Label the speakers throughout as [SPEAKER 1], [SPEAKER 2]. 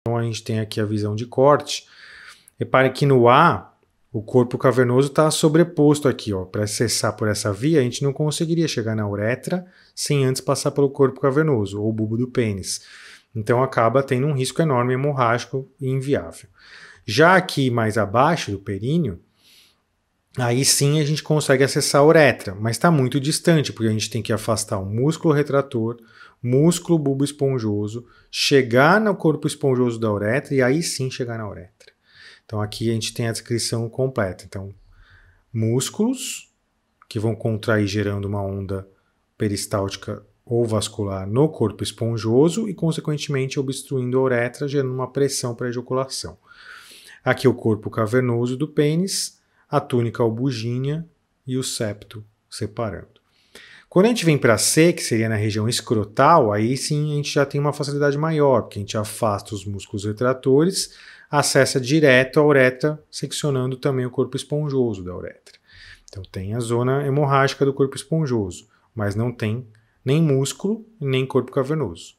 [SPEAKER 1] Então a gente tem aqui a visão de corte. Repare que no A, o corpo cavernoso está sobreposto aqui. Para acessar por essa via, a gente não conseguiria chegar na uretra sem antes passar pelo corpo cavernoso, ou bulbo do pênis. Então acaba tendo um risco enorme hemorrágico e inviável. Já aqui mais abaixo do períneo, aí sim a gente consegue acessar a uretra, mas está muito distante, porque a gente tem que afastar o músculo retrator, músculo bulbo esponjoso, chegar no corpo esponjoso da uretra e aí sim chegar na uretra. Então aqui a gente tem a descrição completa. Então, músculos que vão contrair gerando uma onda peristáltica ou vascular no corpo esponjoso e, consequentemente, obstruindo a uretra, gerando uma pressão para a ejaculação. Aqui o corpo cavernoso do pênis, a túnica albugínea e o septo separando. Quando a gente vem para C, que seria na região escrotal, aí sim a gente já tem uma facilidade maior, porque a gente afasta os músculos retratores, acessa direto a uretra, seccionando também o corpo esponjoso da uretra. Então tem a zona hemorrágica do corpo esponjoso, mas não tem nem músculo, nem corpo cavernoso.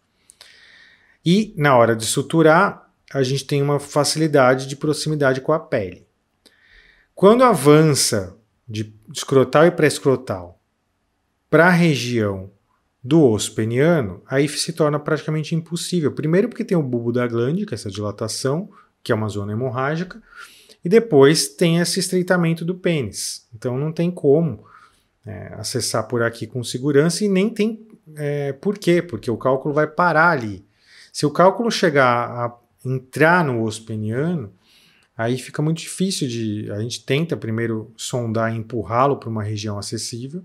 [SPEAKER 1] E na hora de suturar, a gente tem uma facilidade de proximidade com a pele. Quando avança de escrotal e pré-escrotal para a região do osso peniano, aí se torna praticamente impossível. Primeiro porque tem o bulbo da glande, que é essa dilatação, que é uma zona hemorrágica, e depois tem esse estreitamento do pênis. Então não tem como acessar por aqui com segurança e nem tem por quê, porque o cálculo vai parar ali. Se o cálculo chegar a entrar no osso peniano, aí fica muito difícil a gente tenta primeiro sondar e empurrá-lo para uma região acessível,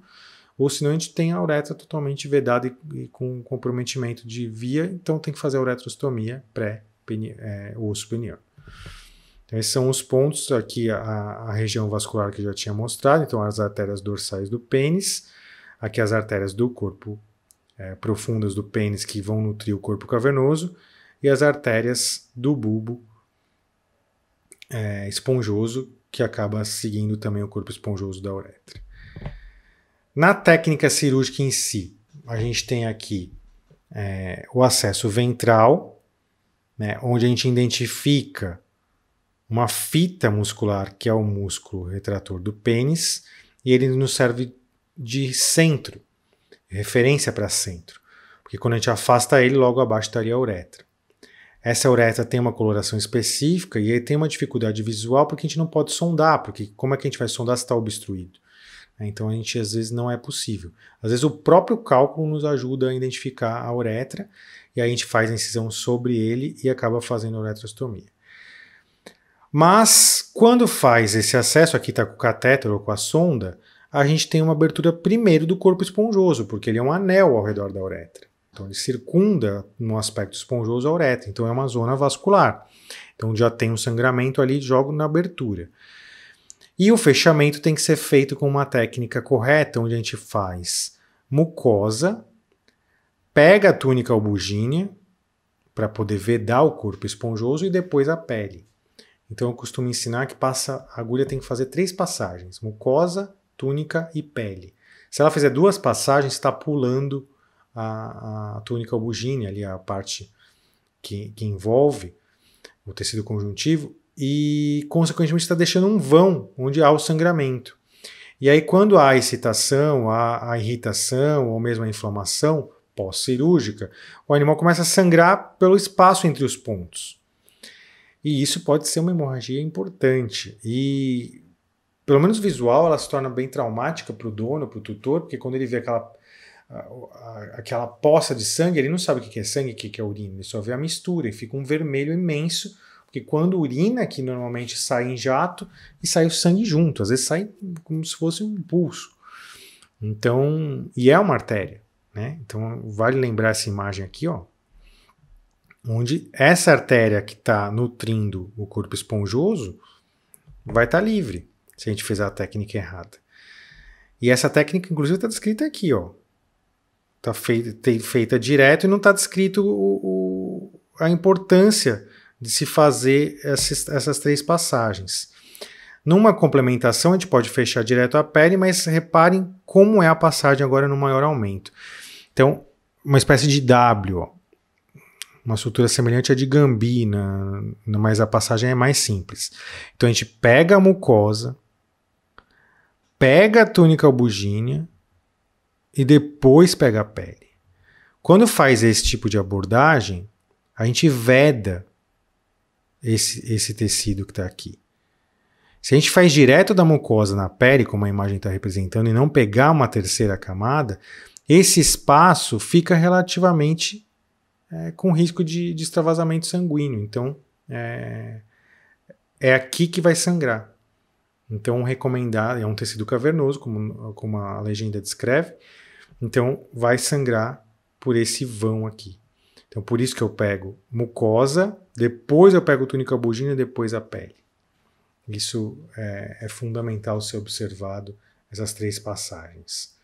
[SPEAKER 1] ou senão a gente tem a uretra totalmente vedada e com comprometimento de via, então tem que fazer a uretrostomia pré-osso peniano. Então esses são os pontos aqui, a região vascular que eu já tinha mostrado, então as artérias dorsais do pênis, aqui as artérias do corpo profundas do pênis que vão nutrir o corpo cavernoso, e as artérias do bulbo esponjoso, que acaba seguindo também o corpo esponjoso da uretra. Na técnica cirúrgica em si, a gente tem aqui o acesso ventral, né, onde a gente identifica uma fita muscular, que é o músculo retrator do pênis, e ele nos serve de centro, referência para centro, porque quando a gente afasta ele, logo abaixo estaria a uretra. Essa uretra tem uma coloração específica e aí tem uma dificuldade visual porque a gente não pode sondar, porque como é que a gente vai sondar se está obstruído? Então a gente às vezes não é possível. Às vezes o próprio cálculo nos ajuda a identificar a uretra e aí a gente faz a incisão sobre ele e acaba fazendo a uretrostomia. Mas quando faz esse acesso, aqui está com o catéter ou com a sonda, a gente tem uma abertura primeiro do corpo esponjoso, porque ele é um anel ao redor da uretra. Então ele circunda no aspecto esponjoso a uretra, então é uma zona vascular. Então já tem um sangramento ali, jogo na abertura. E o fechamento tem que ser feito com uma técnica correta, onde a gente faz mucosa, pega a túnica albugínea, para poder vedar o corpo esponjoso, e depois a pele. Então eu costumo ensinar que a agulha tem que fazer 3 passagens, mucosa, túnica e pele. Se ela fizer 2 passagens, está pulando a túnica albugínea, ali a parte que envolve o tecido conjuntivo, e consequentemente está deixando um vão onde há o sangramento. E aí quando há excitação, há irritação ou mesmo a inflamação pós-cirúrgica, o animal começa a sangrar pelo espaço entre os pontos. E isso pode ser uma hemorragia importante. E, pelo menos visual, ela se torna bem traumática para o dono, para o tutor, porque quando ele vê aquela poça de sangue, ele não sabe o que é sangue e o que é urina, ele só vê a mistura e fica um vermelho imenso, porque quando urina, que normalmente sai em jato, e sai o sangue junto, às vezes sai como se fosse um pulso. Então, e é uma artéria, né? Então vale lembrar essa imagem aqui, ó, onde essa artéria que está nutrindo o corpo esponjoso vai estar livre, se a gente fizer a técnica errada. E essa técnica, inclusive, está descrita aqui, ó. Está feita direto e não está descrito a importância de se fazer essas 3 passagens. Numa complementação, a gente pode fechar direto a pele, mas reparem como é a passagem agora no maior aumento. Então, uma espécie de W, ó. uma estrutura semelhante à de Gambi, mas a passagem é mais simples. Então a gente pega a mucosa, pega a túnica albugínea e depois pega a pele. Quando faz esse tipo de abordagem, a gente veda esse tecido que está aqui. Se a gente faz direto da mucosa na pele, como a imagem está representando, e não pegar uma terceira camada, esse espaço fica relativamente com risco de extravasamento sanguíneo. Então, é aqui que vai sangrar. Então, recomendado, é um tecido cavernoso, como a legenda descreve. Então, vai sangrar por esse vão aqui. Então, por isso que eu pego mucosa, depois eu pego túnica albugínea e depois a pele. Isso é fundamental ser observado, essas 3 passagens.